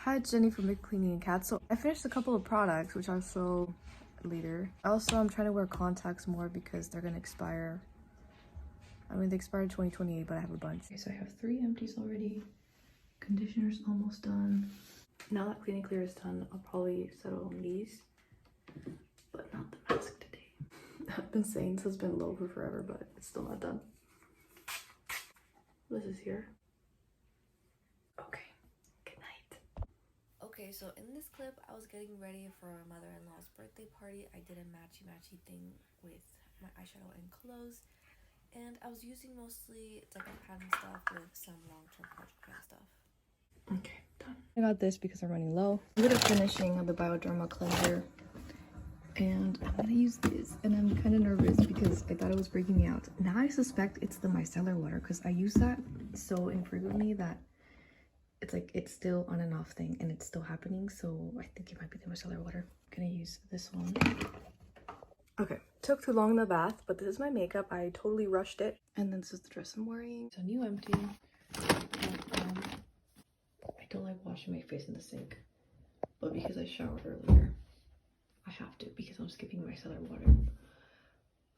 Hi, it's Jenny from Big Cleaning and Cats. So I finished a couple of products, which I'll show later. Also, I'm trying to wear contacts more because they're gonna expire. I mean, they expired 2028, but I have a bunch. Okay, so I have 3 empties already. Conditioner's almost done. Now that Clean and Clear is done, I'll probably settle on these, but not the mask today. I've been saying this has been low for forever, but it's still not done. This is here. Okay, good night. Okay, so in this clip, I was getting ready for my mother-in-law's birthday party. I did a matchy-matchy thing with my eyeshadow and clothes. And I was using mostly decor pattern stuff with some long-term project plan stuff. Okay, done. I got this because I'm running low. I'm gonna finishing the Bioderma cleanser. And I'm gonna use this. And I'm kind of nervous because I thought it was breaking me out. Now I suspect it's the micellar water because I use that so infrequently that it's like it's still on and off thing and it's still happening. So I think it might be the micellar water. I'm gonna use this one. Okay, took too long in the bath, but this is my makeup. I totally rushed it. And then this is the dress I'm wearing. It's a new empty. And, I don't like washing my face in the sink, but because I showered earlier, I have to because I'm skipping micellar water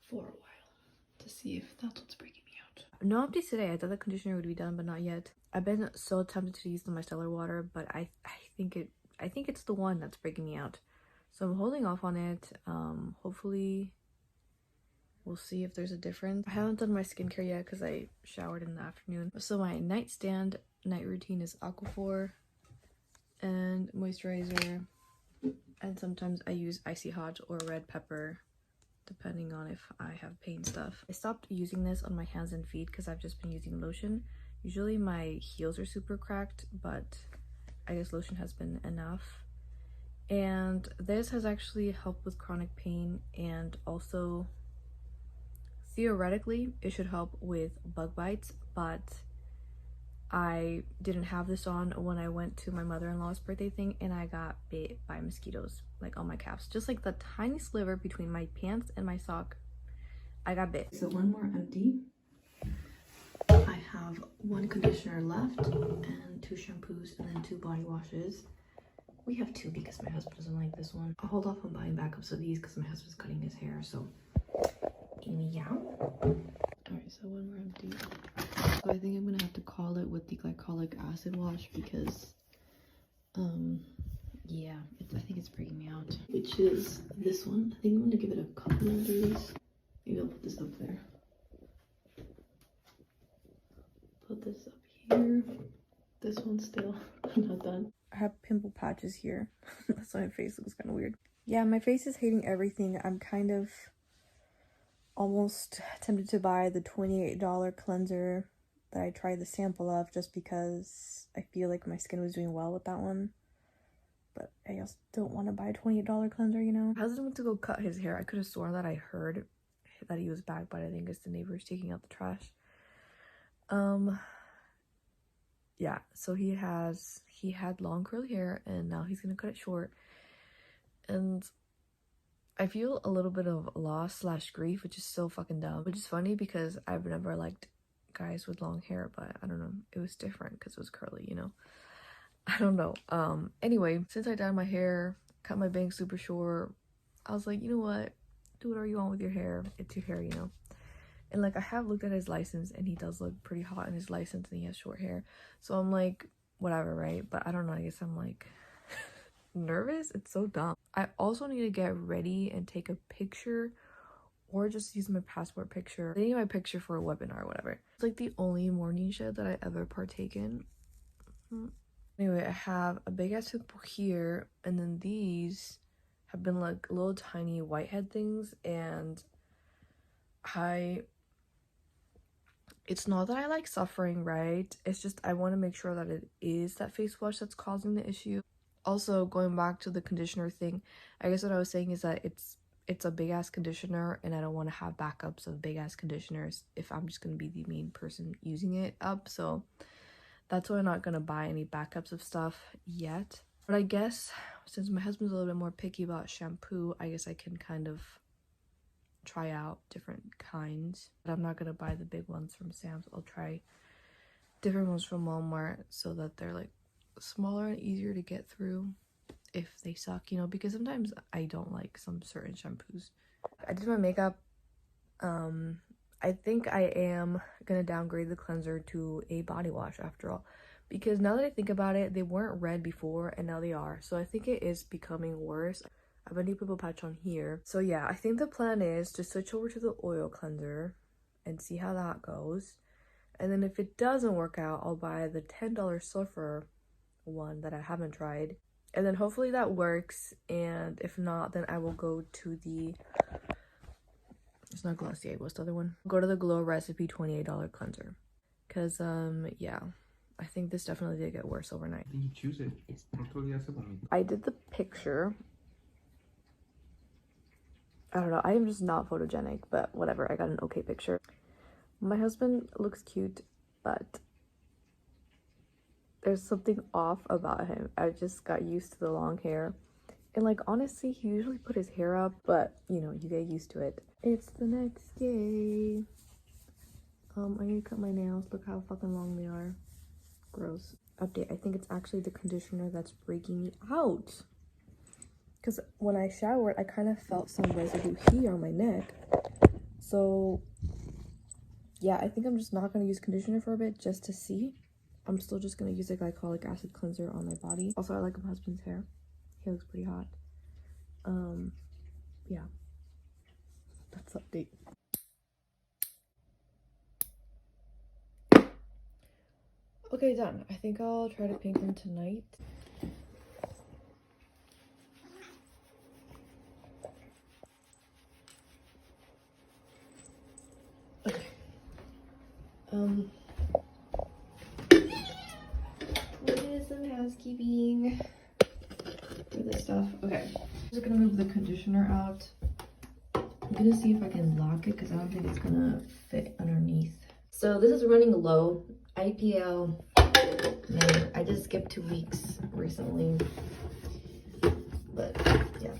for a while to see if that's what's breaking me out. No empties today. I thought the conditioner would be done, but not yet. I've been so tempted to use the micellar water, but I think it's the one that's breaking me out. So I'm holding off on it. Hopefully we'll see if there's a difference. I haven't done my skincare yet because I showered in the afternoon. So my nightstand night routine is Aquaphor and moisturizer. And sometimes I use Icy Hot or red pepper, depending on if I have pain stuff. I stopped using this on my hands and feet because I've just been using lotion. Usually my heels are super cracked, but I guess lotion has been enough. And this has actually helped with chronic pain, and also theoretically it should help with bug bites, but I didn't have this on when I went to my mother-in-law's birthday thing and I got bit by mosquitoes, like on my calves, just like the tiny sliver between my pants and my sock. I got bit. So one more empty. I have 1 conditioner left and 2 shampoos and then 2 body washes. We have 2 because my husband doesn't like this one. I'll hold off on buying backups of these because my husband's cutting his hair, so yeah. Alright, so 1 more empty. So I think I'm gonna have to call it with the glycolic acid wash because yeah, I think it's breaking me out, which is this one. I think I'm gonna give it a couple of days. Maybe I'll put this up there, put this up here. This one's still not done. I have pimple patches here. That's why my face looks kind of weird. Yeah, my face is hating everything. I'm kind of almost tempted to buy the $28 cleanser that I tried the sample of just because I feel like my skin was doing well with that one. But I also don't want to buy a $28 cleanser, you know? My husband went to go cut his hair. I could have sworn that I heard that he was back, but I think it's the neighbors taking out the trash. Yeah, so he had long curly hair and now he's gonna cut it short. And I feel a little bit of loss / grief, which is so fucking dumb. Which is funny because I've never liked guys with long hair, but I don't know, it was different because it was curly, you know? I don't know. Anyway, since I dyed my hair, cut my bangs super short, I was like, you know what? Do whatever you want with your hair. It's your hair, you know? And like, I have looked at his license and he does look pretty hot in his license and he has short hair. So I'm like, whatever, right? But I don't know, I guess I'm like nervous. It's so dumb. I also need to get ready and take a picture or just use my passport picture. I need my picture for a webinar or whatever. It's like the only morning shed that I ever partake in. Anyway, I have a big ass pimple here, and then these have been like little tiny whitehead things, and it's not that I like suffering, right? It's just I want to make sure that it is that face wash that's causing the issue. Also, going back to the conditioner thing, I guess what I was saying is that it's a big ass conditioner and I don't want to have backups of big ass conditioners if I'm just going to be the main person using it up. So that's why I'm not going to buy any backups of stuff yet. But I guess since my husband's a little bit more picky about shampoo, I guess I can kind of try out different kinds. But I'm not going to buy the big ones from Sam's. I'll try different ones from Walmart so that they're like smaller and easier to get through if they suck, you know, because sometimes I don't like some certain shampoos. I did my makeup. I think I am gonna downgrade the cleanser to a body wash after all, because now that I think about it, they weren't red before and now they are, so I think it is becoming worse. I have a new pimple patch on here, so yeah, I think the plan is to switch over to the oil cleanser and see how that goes. And then if it doesn't work out, I'll buy the $10 sulfur one that I haven't tried, and then hopefully that works. And if not, then I will go to the, it's not Glossier, what's the other one? Go to the Glow Recipe $28 cleanser, because yeah, I think this definitely did get worse overnight. I think you choose it. I did the picture. I don't know, I am just not photogenic, but whatever, I got an okay picture. My husband looks cute, but there's something off about him. I just got used to the long hair. And like, honestly, he usually put his hair up, but you know, you get used to it. It's the next day. I need to cut my nails. Look how fucking long they are. Gross. Update, I think it's actually the conditioner that's breaking me out. Because when I showered, I kind of felt some residue here on my neck. So yeah, I think I'm just not going to use conditioner for a bit just to see. I'm still just going to use a glycolic acid cleanser on my body. Also, I like my husband's hair. He looks pretty hot. Yeah. That's the update. Okay, done. I think I'll try to paint them tonight. Okay. Some housekeeping for this stuff. Okay. I'm just gonna move the conditioner out. I'm gonna see if I can lock it because I don't think it's gonna fit underneath. So this is running low. IPL. Man, I just skipped 2 weeks recently. But yeah.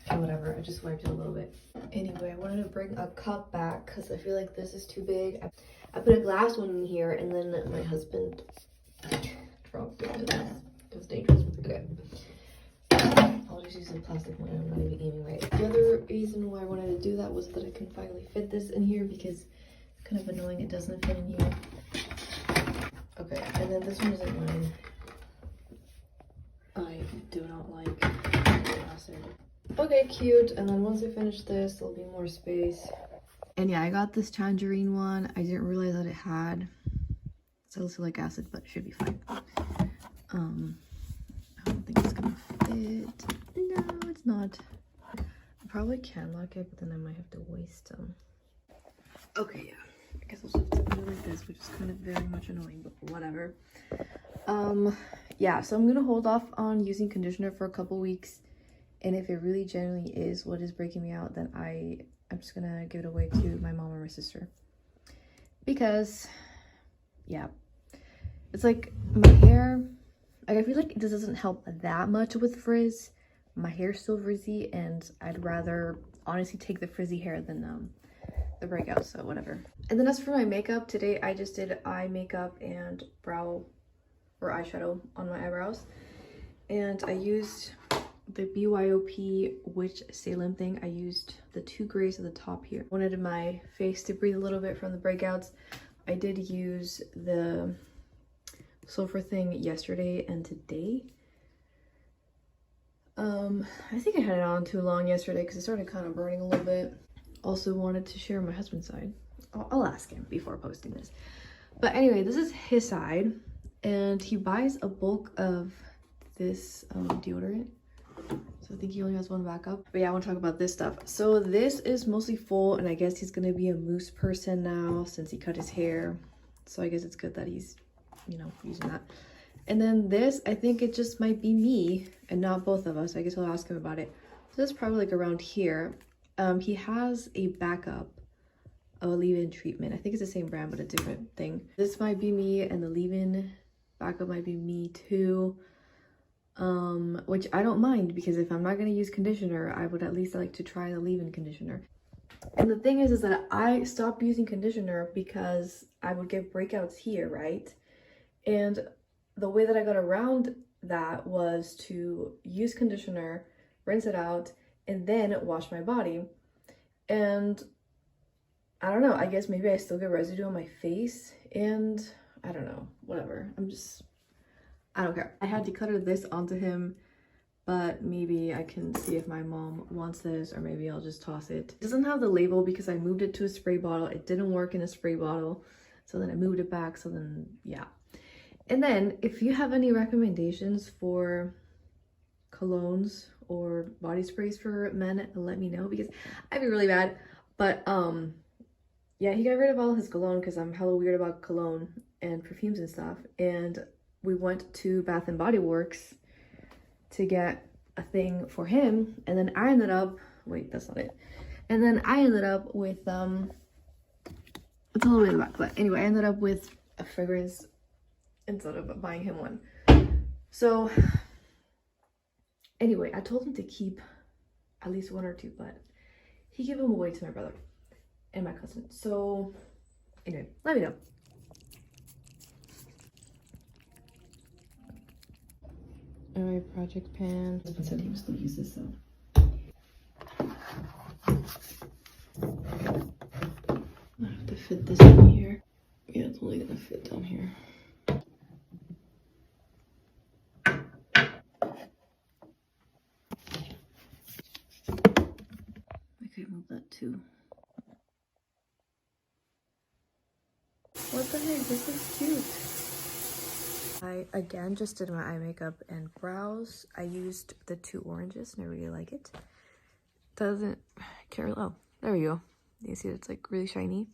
Okay, whatever. I just wiped it a little bit. Anyway, I wanted to bring a cup back because I feel like this is too big. I put a glass one in here and then my husband dropped it. It was dangerous. Okay. I'll just use a plastic one. I'm not even aiming right. The other reason why I wanted to do that was that I can finally fit this in here, because it's kind of annoying it doesn't fit in here. Okay, and then this one isn't mine. I do not like plastic. Okay, cute. And then once I finish this, there'll be more space. And yeah, I got this tangerine one. I didn't realize that it had salicylic acid, but it should be fine. I don't think it's gonna fit. No, it's not. I probably can lock it, but then I might have to waste some. Okay, yeah. I guess I'll just have to put it like this, which is kind of very much annoying, but whatever. Yeah, so I'm gonna hold off on using conditioner for a couple weeks. And if it really genuinely is what is breaking me out, then I'm just gonna give it away to my mom or my sister. Because, yeah. It's like, my hair, like I feel like this doesn't help that much with frizz. My hair's still frizzy, and I'd rather honestly take the frizzy hair than the breakout, so whatever. And then as for my makeup, today I just did eye makeup and brow or eyeshadow on my eyebrows. And I used the BYOP Witch Salem thing. I used the 2 grays at the top here. Wanted my face to breathe a little bit from the breakouts. I did use the sulfur thing yesterday and today. I think I had it on too long yesterday because it started kind of burning a little bit. Also wanted to share my husband's side. I'll ask him before posting this. But anyway, this is his side, and he buys a bulk of this deodorant. So I think he only has one backup. But yeah, I want to talk about this stuff. So this is mostly full, and I guess he's gonna be a mousse person now since he cut his hair. So I guess it's good that he's, you know, using that. And then this, I think it just might be me and not both of us. I guess I'll ask him about it. So this is probably like around here. He has a backup of a leave-in treatment. I think it's the same brand, but a different thing. This might be me, and the leave-in backup might be me too. Which I don't mind, because if I'm not going to use conditioner, I would at least like to try the leave-in conditioner. And the thing is that I stopped using conditioner because I would get breakouts here, right? And the way that I got around that was to use conditioner, rinse it out, and then wash my body. And I don't know, I guess maybe I still get residue on my face, and I don't know, whatever. I don't care. I had decluttered this onto him, but maybe I can see if my mom wants this, or maybe I'll just toss it. It doesn't have the label because I moved it to a spray bottle. It didn't work in a spray bottle, so then I moved it back, so then yeah. And then if you have any recommendations for colognes or body sprays for men, let me know, because I'd be really bad. But yeah, he got rid of all his cologne because I'm hella weird about cologne and perfumes and stuff. And we went to Bath and Body Works to get a thing for him, and then I ended up, wait, that's not it. And then I ended up with it's all the way in the back, but anyway, I ended up with a fragrance instead of buying him one. So anyway, I told him to keep at least one or two, but he gave them away to my brother and my cousin. So anyway, let me know. Alright, project pan. My husband said he was still use this, so. I have to fit this in here. Yeah, it's only gonna fit down here. Okay, move that too. What the heck? This is cute. I again just did my eye makeup and brows. I used the two oranges and I really like it. Doesn't care. Oh, there we go. You see it's like really shiny.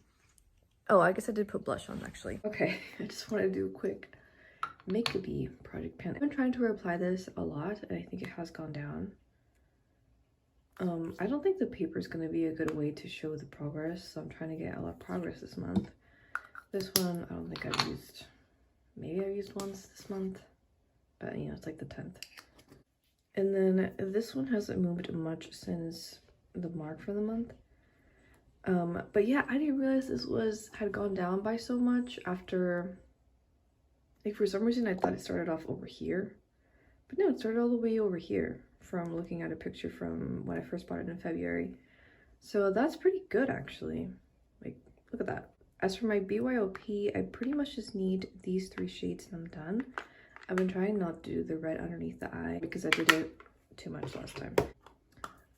Oh, I guess I did put blush on actually. Okay, I just want to do a quick makeup-y project pan. I've been trying to reapply this a lot and I think it has gone down. I don't think the paper is going to be a good way to show the progress, so I'm trying to get a lot of progress this month. This one, I don't think I've used. Maybe I've used once this month, but you know, it's like the 10th. And then this one hasn't moved much since the mark for the month. But yeah, I didn't realize this had gone down by so much after, like for some reason I thought it started off over here, but no, it started all the way over here from looking at a picture from when I first bought it in February. So that's pretty good actually. Like, look at that. As for my BYOP, I pretty much just need these 3 shades and I'm done. I've been trying not to do the red underneath the eye because I did it too much last time.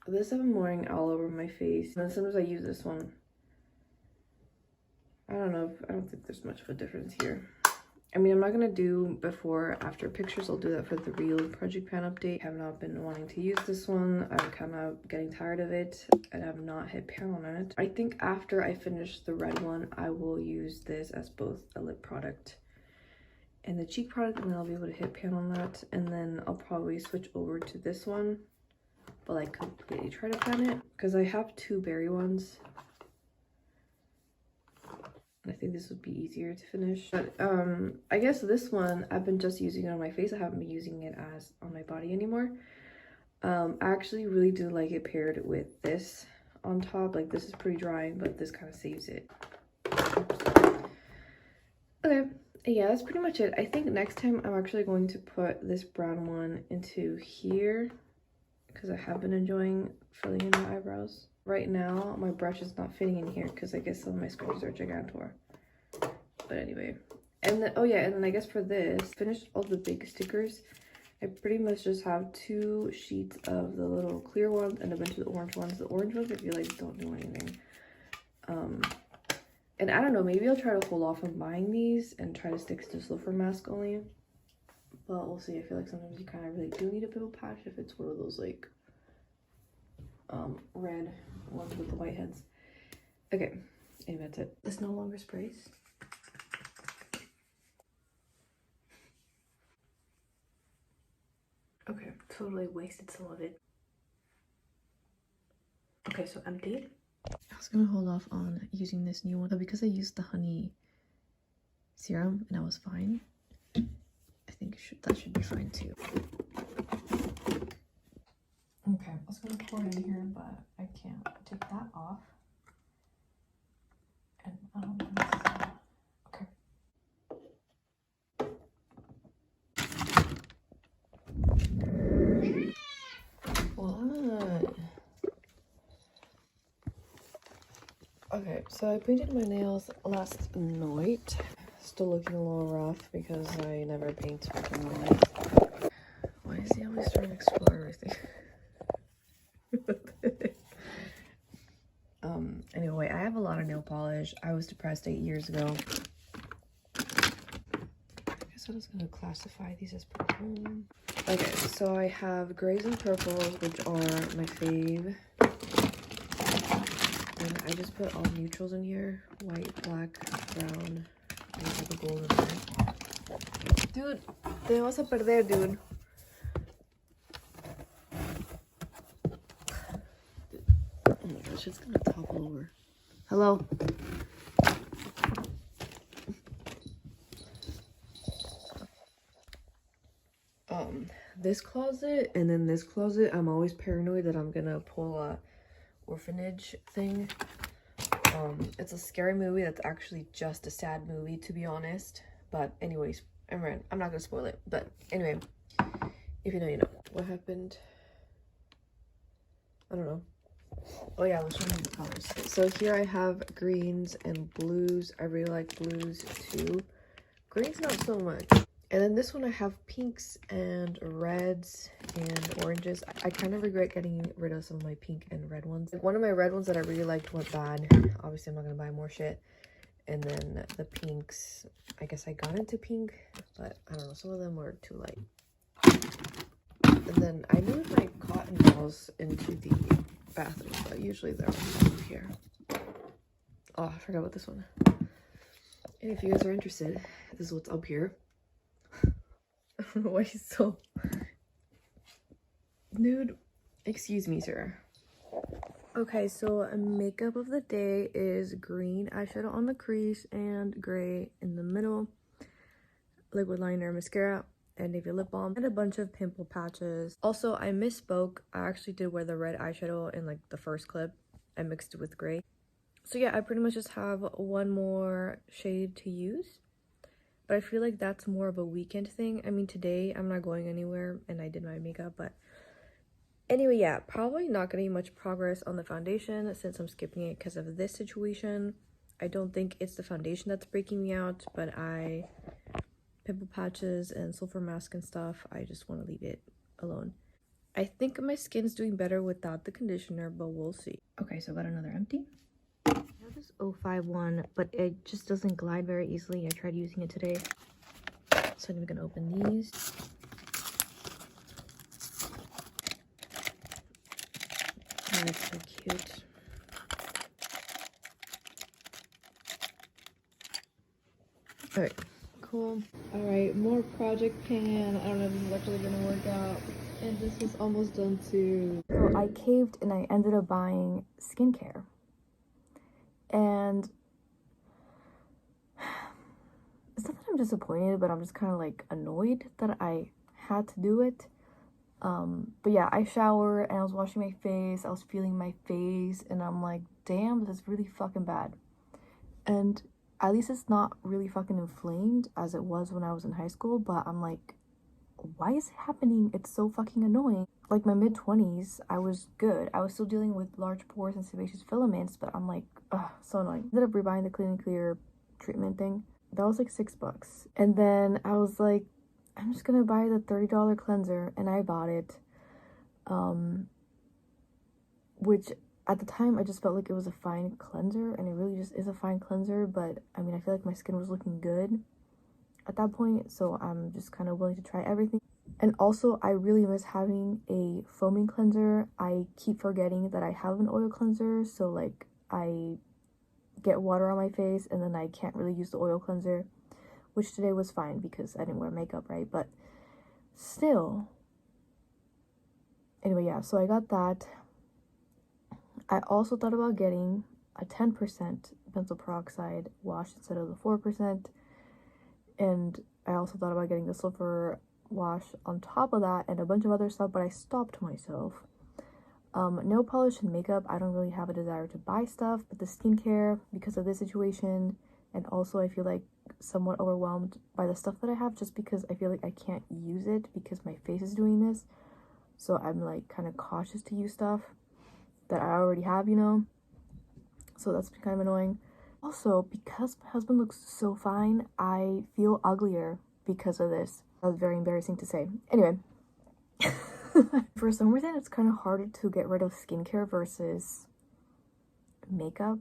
This I've been wearing all over my face, and then sometimes I use this one. I don't think there's much of a difference here. I mean, I'm not gonna do before after pictures. I'll do that for the real project pan update. I have not been wanting to use this one. I'm kind of getting tired of it and I've not hit pan on it. I think after I finish the red one, I will use this as both a lip product and the cheek product, and then I'll be able to hit pan on that. And then I'll probably switch over to this one, but like completely try to pan it because I have 2 berry ones. I think this would be easier to finish. But I guess this one, I've been just using it on my face. I haven't been using it as on my body anymore. I actually really do like it paired with this on top. Like, this is pretty drying, but this kind of saves it. Okay, yeah, that's pretty much it. I think next time I'm actually going to put this brown one into here because I have been enjoying filling in my eyebrows. Right now, my brush is not fitting in here because I guess some of my scratches are gigantor. But anyway, and then, oh yeah, and then I guess for this, finished all the big stickers. I pretty much just have 2 sheets of the little clear ones and a bunch of the orange ones. The orange ones I feel like don't do anything. And I don't know, maybe I'll try to hold off on buying these and try to stick to Silver Mask only. But we'll see. I feel like sometimes you kind of really do need a pimple patch if it's one of those like red ones with the white heads. Okay, and that's it. This no longer sprays. Okay, totally wasted some of it. Okay, so empty. I was gonna hold off on using this new one, but because I used the honey serum and I was fine, I think that should be fine too. Okay, I was gonna pour it in here, but I can't take that off. And I don't know. Okay. Okay, so I painted my nails last night. Still looking a little rough because I never paint freaking nails. Why is he always trying to explore everything? Anyway, I have a lot of nail polish. I was depressed 8 years ago. I guess I was gonna classify these as purple. Okay, so I have grays and purples, which are my fave. And I just put all neutrals in here. White, black, brown, and like a gold in there. Dude, te vas a perder, dude. Oh my gosh, it's gonna topple over. Hello? This closet and then this closet, I'm always paranoid that I'm gonna pull a orphanage thing. It's a scary movie that's actually just a sad movie, to be honest. But anyways, I'm not gonna spoil it. But anyway, if you know, you know. What happened? I don't know. Oh yeah, let's show you the colors. So here I have greens and blues. I really like blues too. Greens not so much. And then this one I have pinks and reds and oranges. I kind of regret getting rid of some of my pink and red ones. Like one of my red ones that I really liked went bad. Obviously I'm not gonna buy more shit. And then the pinks, I guess I got into pink, but I don't know, some of them were too light. And then I moved my cotton balls into the bathroom, but usually they're over here. Oh, I forgot about this one. And if you guys are interested, this is what's up here. I don't know why he's so... Dude, excuse me, sir. Okay, so makeup of the day is green eyeshadow on the crease and gray in the middle. Liquid liner, mascara, and Navy lip balm, and a bunch of pimple patches. Also, I misspoke. I actually did wear the red eyeshadow in like the first clip. I mixed it with gray. So yeah, I pretty much just have one more shade to use. But I feel like that's more of a weekend thing. I mean, today I'm not going anywhere and I did my makeup, but anyway, yeah, probably not gonna be much progress on the foundation since I'm skipping it because of this situation. I don't think it's the foundation that's breaking me out, but pimple patches and sulfur mask and stuff, I just want to leave it alone. I think my skin's doing better without the conditioner, but we'll see. Okay, so I got another empty. I have this 051, but it just doesn't glide very easily. I tried using it today. So I'm gonna open these. Oh, it's so cute. Alright, cool. Alright, more project pan. I don't know if this is actually gonna work out. And this is almost done too. So I caved and I ended up buying skincare. And it's not that I'm disappointed, but I'm just kind of like annoyed that I had to do it. But yeah, I showered and I was washing my face. I was feeling my face and I'm like, damn, this is really fucking bad. And at least it's not really fucking inflamed as it was when I was in high school, but I'm like, why is it happening? It's so fucking annoying. Like my mid-20s, I was good. I was still dealing with large pores and sebaceous filaments, but I'm like, ugh, so annoying. I ended up rebuying the Clean and Clear treatment thing. That was like $6. And then I was like, I'm just gonna buy the $30 cleanser, and I bought it. Which at the time I just felt like it was a fine cleanser, and it really just is a fine cleanser, but I mean, I feel like my skin was looking good at that point, so I'm just kind of willing to try everything. And also, I really miss having a foaming cleanser. I keep forgetting that I have an oil cleanser, so like I get water on my face and then I can't really use the oil cleanser, which today was fine because I didn't wear makeup, right? But still, anyway, yeah, so I got that. I also thought about getting a 10% benzoyl peroxide wash instead of the 4%. And I also thought about getting the sulfur wash on top of that and a bunch of other stuff, but I stopped myself. Nail polish and makeup, I don't really have a desire to buy stuff, but the skincare, because of this situation, and also I feel like somewhat overwhelmed by the stuff that I have just because I feel like I can't use it because my face is doing this. So I'm like kind of cautious to use stuff that I already have, you know? so that's been kind of annoying. Also, because my husband looks so fine, I feel uglier because of this. That was very embarrassing to say. Anyway, for some reason, it's kind of harder to get rid of skincare versus makeup.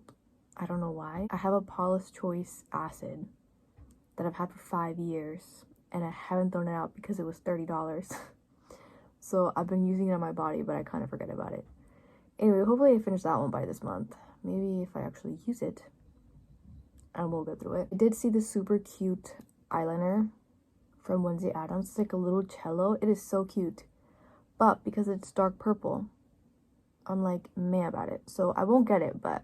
I don't know why. I have a Paula's Choice acid that I've had for 5 years, and I haven't thrown it out because it was $30. So I've been using it on my body, but I kind of forget about it. Anyway, hopefully I finish that one by this month. Maybe if I actually use it, and we'll go through it. I did see this super cute eyeliner from Wednesday Addams. It's like a little cello. It is so cute. But because it's dark purple, I'm like meh about it. So I won't get it, but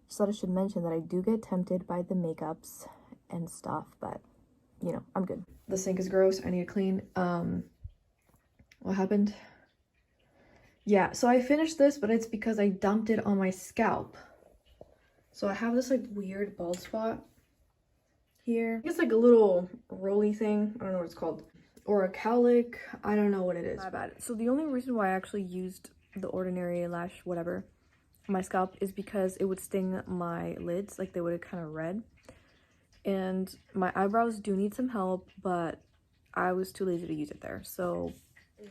just thought I should mention that I do get tempted by the makeups and stuff, but you know, I'm good. The sink is gross. I need to clean. What happened? Yeah, so I finished this, but it's because I dumped it on my scalp. So I have this like weird bald spot here. It's like a little rolly thing. I don't know what it's called. Or a cowlick. I don't know what it is. My bad. So the only reason why I actually used the Ordinary lash whatever on my scalp is because it would sting my lids. Like they would have kind of red. And my eyebrows do need some help, but I was too lazy to use it there. So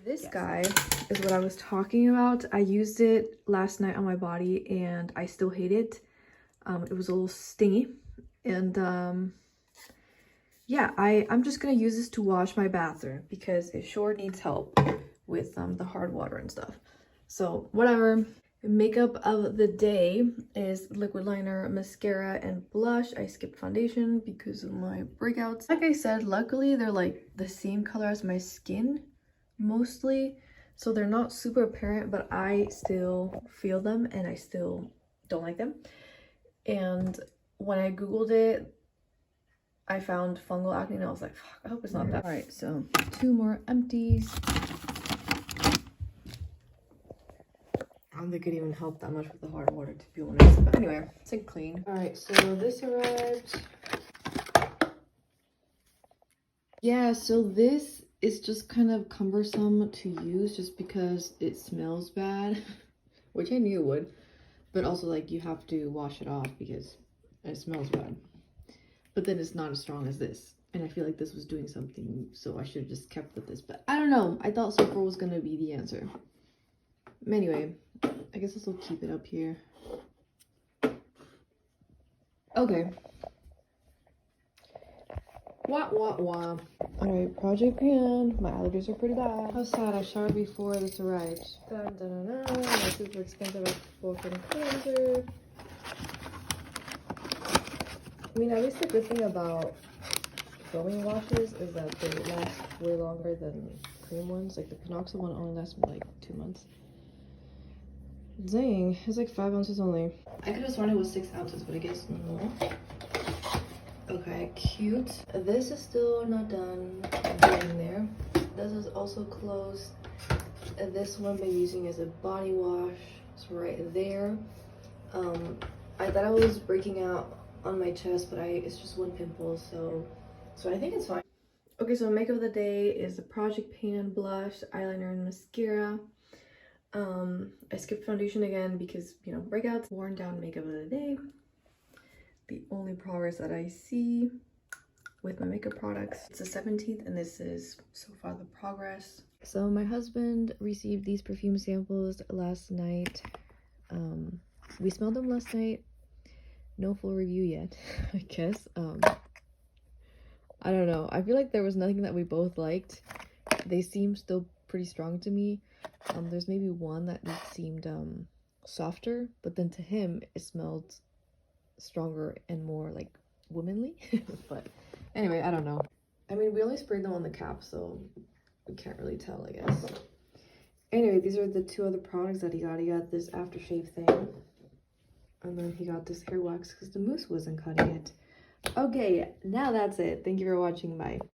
this guy is what I was talking about. I used it last night on my body and I still hate it. It was a little stingy. And yeah, I'm just gonna use this to wash my bathroom because it sure needs help with the hard water and stuff. So whatever. Makeup of the day is liquid liner, mascara, and blush. I skipped foundation because of my breakouts. Like I said, luckily they're like the same color as my skin mostly, so they're not super apparent, but I still feel them and I still don't like them. And when I googled it, I found fungal acne and I was like, fuck, I hope it's not that. All right, so 2 more empties. I don't think it even helped that much with the hard water, to be honest. But anyway, it's like clean. All right, so this arrived. Yeah, so this is just kind of cumbersome to use just because it smells bad, which I knew it would. But also, like, you have to wash it off because it smells bad. But then it's not as strong as this. And I feel like this was doing something, so I should have just kept with this. But I don't know. I thought sulfur was going to be the answer. Anyway, I guess this will keep it up here. Okay. Wah. Alright, project pan. My allergies are pretty bad. How sad. I showered before this arrived. Dun, dun, dun, dun. My super expensive Vulcan cleanser. I mean, at least the good thing about foaming washes is that they last way longer than cream ones. Like the Panoxa one only lasts me like 2 months. Dang, it's like 5 ounces only. I could have sworn it was 6 ounces, but I guess no. Okay, cute. This is still not done. Getting there. This is also closed. This one I've been using as a body wash. It's right there. I thought I was breaking out on my chest, but it's just one pimple, so I think it's fine. Okay, so makeup of the day is the Project Pan blush, eyeliner, and mascara. I skipped foundation again because, you know, breakouts. Worn down makeup of the day. The only progress that I see with my makeup products. It's the 17th and this is so far the progress. So my husband received these perfume samples last night. We smelled them last night. No full review yet, I guess. I don't know. I feel like there was nothing that we both liked. They seem still pretty strong to me. There's maybe one that seemed softer, but then to him it smelled stronger and more like womanly. But anyway, I don't know. I mean, we only sprayed them on the cap, so we can't really tell, I guess. Anyway, these are the 2 other products that he got. He got this aftershave thing, and then he got this hair wax because the mousse wasn't cutting it. Okay, now that's it. Thank you for watching. Bye.